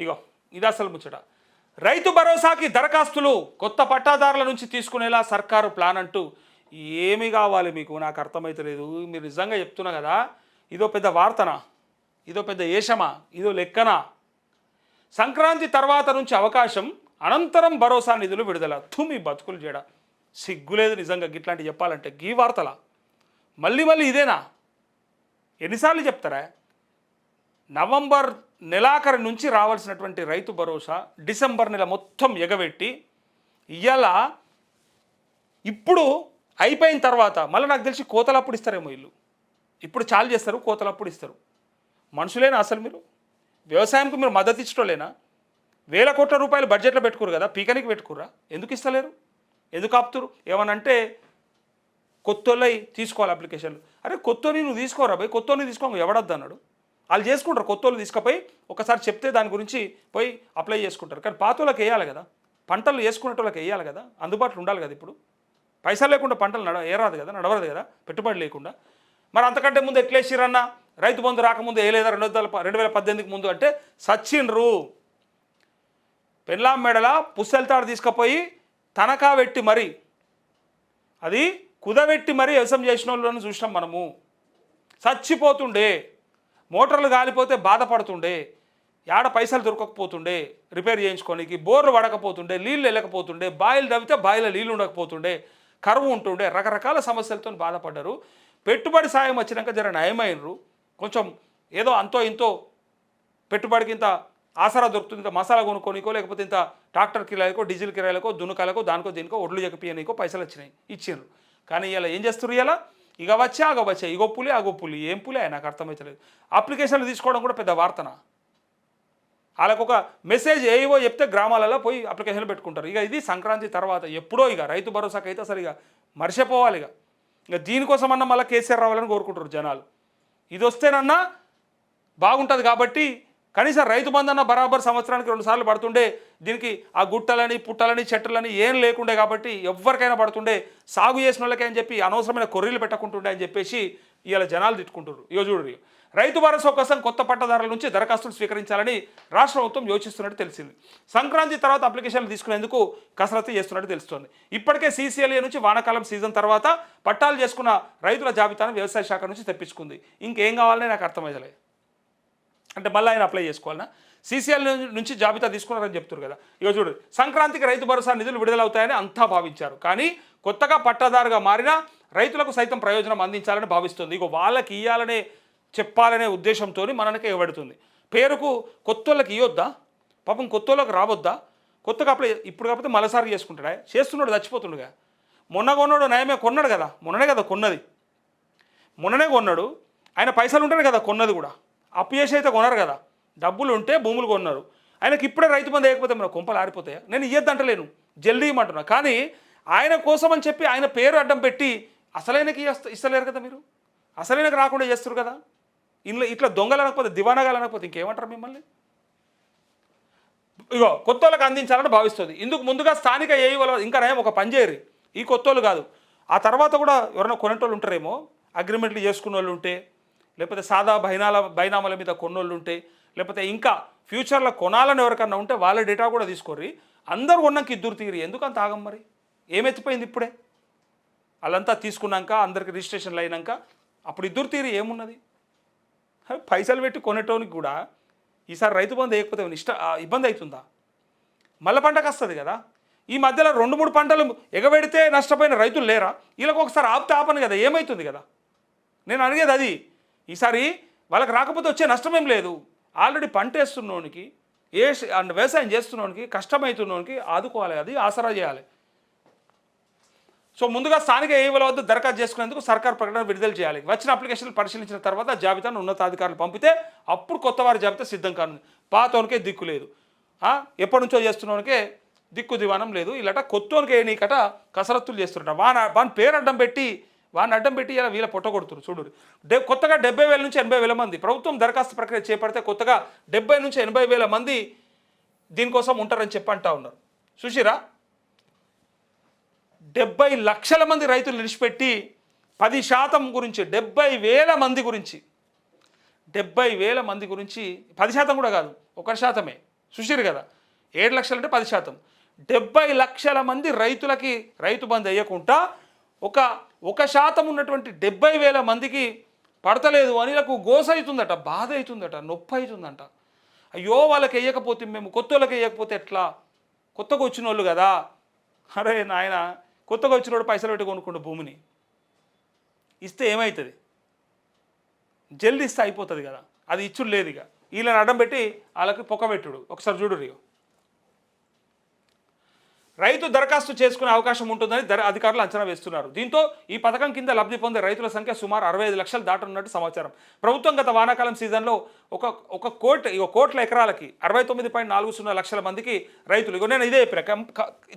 ఇగో ఇది అసలు ముచ్చట. రైతు భరోసాకి దరఖాస్తులు కొత్త పట్టాదారుల నుంచి తీసుకునేలా సర్కారు ప్లాన్ అంటూ ఏమి కావాలి మీకు? నాకు అర్థమైతలేదు. మీరు నిజంగా చెప్తున్నా కదా, ఇదో పెద్ద వార్తనా, ఇదో పెద్ద ఏషమా, ఇదో లెక్కనా? సంక్రాంతి తర్వాత నుంచి అవకాశం, అనంతరం భరోసా నిధులు విడుదల. మీ బతుకులు చేయడా సిగ్గులేదు నిజంగా గిట్లాంటి చెప్పాలంటే. గీ వార్తల మళ్ళీ మళ్ళీ ఇదేనా? ఎన్నిసార్లు చెప్తారా? నవంబర్ నెలాఖరు నుంచి రావాల్సినటువంటి రైతు భరోసా డిసెంబర్ నెల మొత్తం ఎగబెట్టి ఇవాళ ఇప్పుడు అయిపోయిన తర్వాత మళ్ళీ నాకు తెలిసి కోతలప్పుడు ఇస్తారేమో వీళ్ళు. ఇప్పుడు చాలు చేస్తారు, కోతలప్పుడు ఇస్తారు. మనుషులేనా అసలు మీరు? వ్యవసాయంకు మీరు మద్దతు ఇచ్చటోలేనా? వేల కోట్ల రూపాయలు బడ్జెట్లో పెట్టుకోరు కదా, పీకనికి పెట్టుకురా? ఎందుకు ఇస్తలేరు? ఎందుకు ఆపుతురు? ఏమనంటే కొత్తోళ్ళై తీసుకోవాలి అప్లికేషన్లు. అరే కొత్తోని నువ్వు తీసుకోరా భయ్, కొత్తోని తీసుకో, ఎవడద్దు అన్నాడు? వాళ్ళు చేసుకుంటారు. కొత్తోళ్ళు తీసుకుపోయి ఒకసారి చెప్తే దాని గురించి పోయి అప్లై చేసుకుంటారు. కానీ పాతోళ్ళకి వేయాలి కదా, పంటలు వేసుకునేటోళ్ళకి వేయాలి కదా, అందుబాటులో ఉండాలి కదా. ఇప్పుడు పైసలు లేకుండా పంటలు ఏరాదు కదా, నడవదు కదా పెట్టుబడి లేకుండా. మరి అంతకంటే ముందు ఎట్లేసిరన్నా? రైతు బంధు రాకముందు వేయలేదా? 2018కి ముందు అంటే సచ్చిండ్రు. పెన్లాం మెడల పుస్తెలతాడు తీసుకుపోయి తనఖా పెట్టి మరి అది కుదబెట్టి మరీ వ్యవసాయం చేసిన వాళ్ళని చూసినాం మనము. చచ్చిపోతుండే, మోటార్లు కాలిపోతే బాధపడుతుండే, యాడ పైసలు దొరకకపోతుండే రిపేర్ చేయించుకోనికి, బోర్లు పడకపోతుండే, నీళ్ళు వెళ్ళకపోతుండే, బాయిలు తవ్వితే బాయిలో నీళ్ళు ఉండకపోతుండే, కరువు ఉంటుండే, రకరకాల సమస్యలతో బాధపడ్డారు. పెట్టుబడి సాయం వచ్చినాక జర నయమైనరు. కొంచెం ఏదో అంతో ఇంతో పెట్టుబడికి ఇంత ఆసరా దొరుకుతుంది, ఇంత మసాలా కొనుక్కోనికో, లేకపోతే ఇంత ట్రాక్టర్ కిరాయికో, డీజిల్ కిరాయిలకో, దున్నుకాయలకో, దానికో దీనికో, ఒడ్లు జగపియనికో పైసలు వచ్చినాయి, ఇచ్చిండ్రు. కానీ ఇలా ఏం చేస్తున్నారు? ఇలా ఇక వచ్చా అగ వచ్చా, ఇగో పులి అగో పులి, ఏం పులి నాకు అర్థమవుతలేదు. అప్లికేషన్లు తీసుకోవడం కూడా పెద్ద వార్తన. వాళ్ళకు ఒక మెసేజ్ ఏవో చెప్తే గ్రామాలలో పోయి అప్లికేషన్లు పెట్టుకుంటారు. ఇక ఇది సంక్రాంతి తర్వాత ఎప్పుడో ఇక రైతు భరోసాకి అయితే అసలు ఇక మర్చిపోవాలి. ఇక దీనికోసమన్నా మళ్ళీ కేసీఆర్ రావాలని కోరుకుంటారు జనాలు. ఇది వస్తేనన్నా బాగుంటుంది. కాబట్టి కనీసం రైతు బంధన్న బరాబర్ సంవత్సరానికి 2 సార్లు పడుతుండే. దీనికి ఆ గుట్టలని పుట్టలని చెట్టులని ఏం లేకుండే కాబట్టి ఎవరికైనా పడుతుండే. సాగు చేసిన వాళ్ళకే అని చెప్పి అనవసరమైన కొర్రీలు పెట్టకుంటుండే అని చెప్పేసి ఇవాళ జనాలు తిట్టుకుంటారు. ఇక చూడండి, రైతు భరోసా కోసం కొత్త పట్టదారుల నుంచి దరఖాస్తులు స్వీకరించాలని రాష్ట్ర ప్రభుత్వం యోచిస్తున్నట్టు తెలిసింది. సంక్రాంతి తర్వాత అప్లికేషన్లు తీసుకునేందుకు కసరత్తు చేస్తున్నట్టు తెలుస్తోంది. ఇప్పటికే సీసీఎల్ఏ నుంచి వానాకాలం సీజన్ తర్వాత పట్టాలు చేసుకున్న రైతుల జాబితాను వ్యవసాయ శాఖ నుంచి తెప్పించుకుంది. ఇంకేం కావాలని నాకు అర్థమయ్యలేదు. అంటే మళ్ళీ ఆయన అప్లై చేసుకోవాలన్నా? సీసీఎల్ నుంచి జాబితా తీసుకున్నారని చెప్తారు కదా. ఇక చూడు, సంక్రాంతికి రైతు భరోసా నిధులు విడుదలవుతాయని అంతా భావించారు. కానీ కొత్తగా పట్టాదారుగా మారిన రైతులకు సైతం ప్రయోజనం అందించాలని భావిస్తుంది. ఇక వాళ్ళకి ఇవ్వాలనే చెప్పాలనే ఉద్దేశంతో మనకే ఇవ్వబడుతుంది. పేరుకు కొత్తోళ్ళకి ఇవ్వొద్దా? పాపం కొత్తోళ్ళకి రావద్దా? కొత్తగా అప్లై ఇప్పుడు కాకపోతే మరోసారి చేసుకుంటాడా? చేస్తున్నాడు, చచ్చిపోతుండగా. మొన్న కొన్నాడు, నయమే కొన్నాడు కదా, మొన్ననే కదా కొన్నది, మొన్ననే కొన్నాడు. ఆయన పైసలు ఉంటాడు కదా కొన్నది కూడా. అప్పు చేసి అయితే కొనరు కదా, డబ్బులు ఉంటే భూములు కొన్నారు. ఆయనకి ఇప్పుడే రైతు బంధు వేయకపోతే మన కొంపలు ఆరిపోతాయా? నేను ఇయ్యద్దంటలేను, జల్దీ ఇవ్వమంటున్నా. కానీ ఆయన కోసం అని చెప్పి ఆయన పేరు అడ్డం పెట్టి అసలైనకి ఇస్తలేరు కదా మీరు. అసలైనకి రాకుండా చేస్తారు కదా. ఇట్లా దొంగలు అనకపోతే, దివానాగాలు అనకపోతే ఇంకేమంటారు మిమ్మల్ని? ఇగో కొత్తోళ్ళకి అందించాలని భావిస్తుంది. ఇందుకు ముందుగా స్థానిక ఏఈ వల్ల ఇంకా నయం ఒక పని చేయరు. ఈ కొత్తోళ్ళు కాదు, ఆ తర్వాత కూడా ఎవరైనా కొనేటోళ్ళు ఉంటారేమో, అగ్రిమెంట్లు చేసుకున్న వాళ్ళు ఉంటే, లేకపోతే సాదా బైనామాల మీద కొన్నోళ్ళు ఉంటే, లేకపోతే ఇంకా ఫ్యూచర్లో కొనాలని ఎవరికన్నా ఉంటే వాళ్ళ డేటా కూడా తీసుకోర్రి. అందరూ కొన్నాక ఇద్దరు తీరి ఎందుకు అంత ఆగం? మరి ఏమెత్తిపోయింది ఇప్పుడే? వాళ్ళంతా తీసుకున్నాక అందరికి రిజిస్ట్రేషన్లు అయినాక అప్పుడు ఇద్దరు తీరి ఏమున్నది? పైసలు పెట్టి కొనేటోనికి కూడా ఈసారి రైతు బంధు వేయకపోతే ఇబ్బంది అవుతుందా? మళ్ళీ పంటకు వస్తుంది కదా. ఈ మధ్యలో 2-3 పంటలు ఎగబెడితే నష్టపోయిన రైతులు లేరా? వీళ్ళకి ఒకసారి ఆపితే ఆపను కదా, ఏమవుతుంది కదా. నేను అడిగేది అది. ఈసారి వాళ్ళకి రాకపోతే వచ్చే నష్టమేం లేదు. ఆల్రెడీ పంట వేస్తున్నోనికి, వ్యవసాయం చేస్తున్నోనికి, కష్టమవుతున్నోనికి ఆదుకోవాలి, అది ఆసరా చేయాలి. సో ముందుగా స్థానిక ఏఈల వద్ద దరఖాస్తు చేసుకునేందుకు సర్కార్ ప్రకటన విడుదల చేయాలి. వచ్చిన అప్లికేషన్లు పరిశీలించిన తర్వాత జాబితాను ఉన్నతాధికారులు పంపితే అప్పుడు కొత్త వారి జాబితా సిద్ధం కానుంది. పాతోనికే దిక్కు లేదు, ఎప్పటి నుంచో చేస్తున్నోనికే దిక్కు దివానం లేదు. ఇలాట కొత్తోనికే నీకట కసరత్తులు చేస్తున్నట. వాని పేరు అడ్డం పెట్టి ఇలా వీళ్ళ పొట్ట కొడుతున్నారు. చూడు, కొత్తగా 70,000 నుంచి 80,000 మంది ప్రభుత్వం దరఖాస్తు ప్రక్రియ చేపడితే కొత్తగా 70 నుంచి 80,000 మంది దీనికోసం ఉంటారని చెప్పి అంటా ఉన్నారు. చూసిరా, 70 లక్షల మంది రైతులు నిలిచిపెట్టి 10% గురించి 70,000 మంది గురించి 70,000 మంది గురించి 10% కూడా కాదు, 1%. చూసిరు కదా 7 లక్షలు అంటే 10%. 70 లక్షల మంది రైతులకి రైతు బంధు వేయకుండా ఒక శాతం ఉన్నటువంటి 70,000 మందికి పడతలేదు అని నాకు గోస అవుతుందట, బాధ అవుతుందట, నొప్పి అవుతుందంట. అయ్యో వాళ్ళకి వేయకపోతే మేము కొత్త వాళ్ళకి వేయకపోతే ఎట్లా, కొత్తగా వచ్చిన వాళ్ళు కదా. అరే నాయన, కొత్తగా వచ్చిన వాడు పైసలు పెట్టి కొనుక్కుండు భూమిని, ఇస్తే ఏమవుతుంది, జల్ది ఇస్తే అయిపోతుంది కదా, అది ఇచ్చుడు లేదు. ఇక వీళ్ళని అడ్డం పెట్టి వాళ్ళకి పొక్కబెట్టుడు. ఒకసారి చూడు, రైతు దరఖాస్తు చేసుకునే అవకాశం ఉంటుందని అధికారులు అంచనా వేస్తున్నారు. దీంతో ఈ పథకం కింద లబ్ధి పొందే రైతుల సంఖ్య సుమారు 65 లక్షలు దాటనున్నట్టు సమాచారం. ప్రభుత్వం గత వానాకాలం సీజన్లో ఒక కోట్ల ఎకరాలకి 69.40 లక్షల మందికి రైతులు, ఇగో నేను ఇదే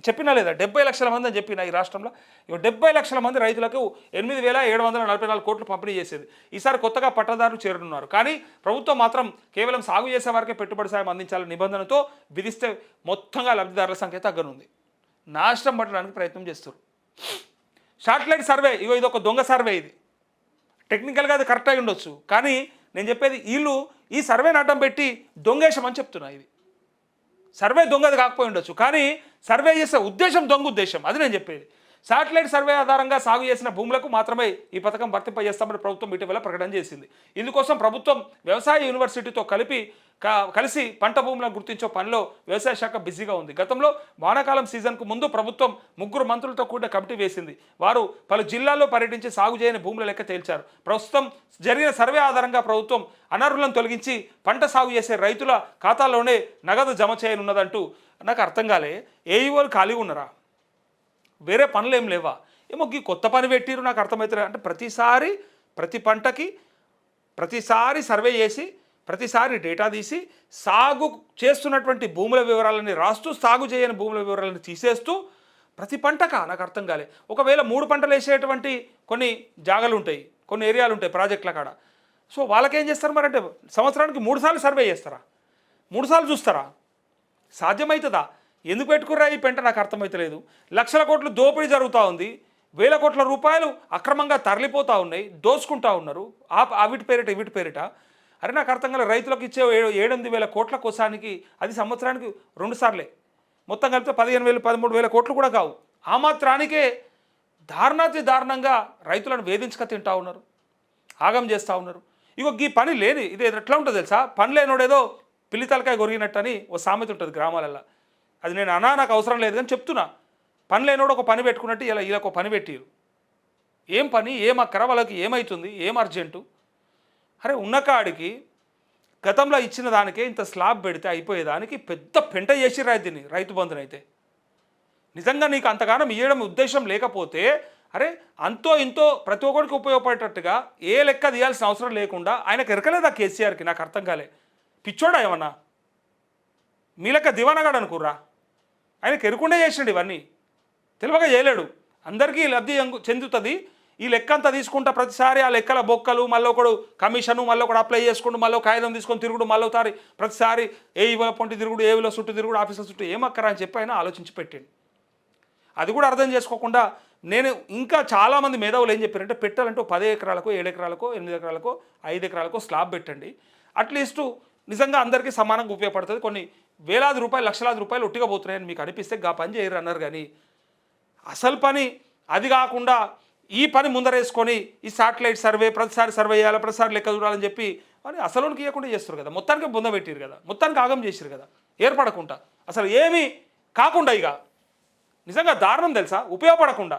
చెప్పినా లేదా 70 లక్షల మంది అని చెప్పిన ఈ రాష్ట్రంలో 70 లక్షల మంది రైతులకు 8,744 కోట్లు పంపిణీ చేసేది. ఈసారి కొత్తగా పట్టదారులు చేరనున్నారు. కానీ ప్రభుత్వం మాత్రం కేవలం సాగు చేసే వారికే పెట్టుబడి సాయం అందించాలనే నిబంధనతో విధిస్తే మొత్తంగా లబ్ధిదారుల సంఖ్య తగ్గనుంది. నాశనం పట్టడానికి ప్రయత్నం చేస్తారు. శాటిలైట్ సర్వే, ఇది ఒక దొంగ సర్వే. ఇది టెక్నికల్గా అది కరెక్ట్ అయి ఉండొచ్చు, కానీ నేను చెప్పేది వీళ్ళు ఈ సర్వేని అడ్డం పెట్టి దొంగేశమని చెప్తున్నా. ఇది సర్వే దొంగది కాకపోయి ఉండొచ్చు, కానీ సర్వే చేసే ఉద్దేశం దొంగ ఉద్దేశం, అది నేను చెప్పేది. శాటిలైట్ సర్వే ఆధారంగా సాగు చేసిన భూములకు మాత్రమే ఈ పథకం వర్తింపజేస్తామని ప్రభుత్వం ఇటీవల ప్రకటన చేసింది. ఇందుకోసం ప్రభుత్వం వ్యవసాయ యూనివర్సిటీతో కలిసి పంట భూములను గుర్తించే పనిలో వ్యవసాయ శాఖ బిజీగా ఉంది. గతంలో వానాకాలం సీజన్కు ముందు ప్రభుత్వం 3 మంత్రులతో కూడిన కమిటీ వేసింది. వారు పలు జిల్లాల్లో పర్యటించి సాగు చేయని భూముల లెక్క తేల్చారు. ప్రస్తుతం జరిగిన సర్వే ఆధారంగా ప్రభుత్వం అనర్హులను తొలగించి పంట సాగు చేసే రైతుల ఖాతాల్లోనే నగదు జమ చేయనున్నదంటూ నాకు అర్థం కాలే. ఏఈఓలు ఖాళీగా ఉన్నారా, వేరే పనులు ఏం లేవా, ఏమో ఈ కొత్త పని పెట్టిరు నాకు అర్థమవుతుంది. అంటే ప్రతి పంటకి ప్రతిసారి సర్వే చేసి ప్రతిసారి డేటా తీసి సాగు చేస్తున్నటువంటి భూముల వివరాలని రాస్తూ సాగు చేయని భూముల వివరాలను తీసేస్తూ ప్రతి పంటకా నాకు అర్థం కాలే. ఒకవేళ 3 పంటలు వేసేటువంటి కొన్ని జాగాలు ఉంటాయి, కొన్ని ఏరియాలు ఉంటాయి ప్రాజెక్టుల కాడ. సో వాళ్ళకేం చేస్తారు మరి అంటే సంవత్సరానికి 3 సార్లు సర్వే చేస్తారా, 3 సార్లు చూస్తారా? సాధ్యమవుతుందా? ఎందుకు పెట్టుకుర్రా ఈ పెంట నాకు అర్థమవుతలేదు. లక్షల కోట్లు దోపిడీ జరుగుతూ ఉంది, వేల కోట్ల రూపాయలు అక్రమంగా తరలిపోతూ ఉన్నాయి, దోచుకుంటూ ఉన్నారు. వీటి పేరిట. అరే నాకు అర్థం కాలేదు. రైతులకు ఇచ్చే 7-8 వేల కోట్ల కోసానికి అది సంవత్సరానికి 2 సార్లే, మొత్తం కలిపితే 15,000 13,000 కోట్లు కూడా కావు. ఆ మాత్రానికే దారుణంగా రైతులను వేధించక తింటా ఉన్నారు, ఆగం చేస్తూ ఉన్నారు. ఇగో ఈ పని లేని ఇది ఎట్లా ఉంటుంది తెలుసా, పని లేనోడేదో పిల్లి తలకాయ కొరిగినట్టు అని ఓ సామెత ఉంటుంది గ్రామాలలో. అది నేను నాకు అవసరం లేదు కానీ చెప్తున్నా. పని లేనోడు ఒక పని పెట్టుకున్నట్టు వీళ్ళకి ఒక పని పెట్టిరు. ఏం పని, ఏం అక్కర, వాళ్ళకి ఏమవుతుంది, ఏం అర్జెంటు? అరే ఉన్న కాడికి గతంలో ఇచ్చిన దానికే ఇంత స్లాబ్ పెడితే అయిపోయేదానికి పెద్ద పెంట చేసిర్రా దీన్ని రైతు బంధునైతే. నిజంగా నీకు అంతగానం ఇవ్వడం ఉద్దేశం లేకపోతే అరే అంతో ఇంతో ప్రతి ఒక్కరికి ఉపయోగపడేటట్టుగా ఏ లెక్క తీయాల్సిన అవసరం లేకుండా ఆయనకు ఎరకలేదా కేసీఆర్కి? నాకు అర్థం కాలే. పిచ్చోడా ఏమన్నా? మీ లెక్క దివానగాడు అనుకుర్రా? ఆయనకు ఎరుకుండే చేసిండు ఇవన్నీ, తెలివగా చేయలేడు. అందరికీ లబ్ధి చెందుతుంది. ఈ లెక్క అంతా తీసుకుంటా ప్రతిసారి ఆ లెక్కల బొక్కలు, మళ్ళీ ఒకడు కమిషను, మళ్ళీ ఒకడు అప్లై చేసుకుంటూ, మళ్ళీ కాగితం తీసుకొని తిరుగుడు, మళ్ళీ ఒకసారి ప్రతిసారి ఏఈల పొంటి తిరుగుడు, ఏవిలో చుట్టూ తిరుగుడు, ఆఫీసుల చుట్టూ ఏమక్కరా అని చెప్పి ఆయన ఆలోచించి పెట్టిండు. అది కూడా అర్థం చేసుకోకుండా నేను ఇంకా చాలామంది మేధావులు ఏం చెప్పారంటే పెట్టాలంటే 10 ఎకరాలకు 7 ఎకరాలకు 8 ఎకరాలకు 5 ఎకరాలకు స్లాబ్ పెట్టండి, అట్లీస్టు నిజంగా అందరికీ సమానంగా ఉపయోగపడుతుంది. కొన్ని వేలాది రూపాయలు లక్షలాది రూపాయలు ఒట్టిగా పోతున్నాయని మీకు అనిపిస్తే గా పని చేయరు అన్నారు. కానీ అసలు పని అది కాకుండా ఈ పని ముందరేసుకొని ఈ శాటిలైట్ సర్వే ప్రతిసారి సర్వే చేయాలి, ప్రతిసారి లెక్క చూడాలని చెప్పి అని అసలుకి ఇవ్వకుండా చేస్తారు కదా. మొత్తానికి బొంద పెట్టారు కదా, మొత్తానికి ఆగం చేశారు కదా, ఏర్పడకుండా అసలు ఏమీ కాకుండా. ఇక నిజంగా దారుణం తెలుసా, ఉపయోగపడకుండా.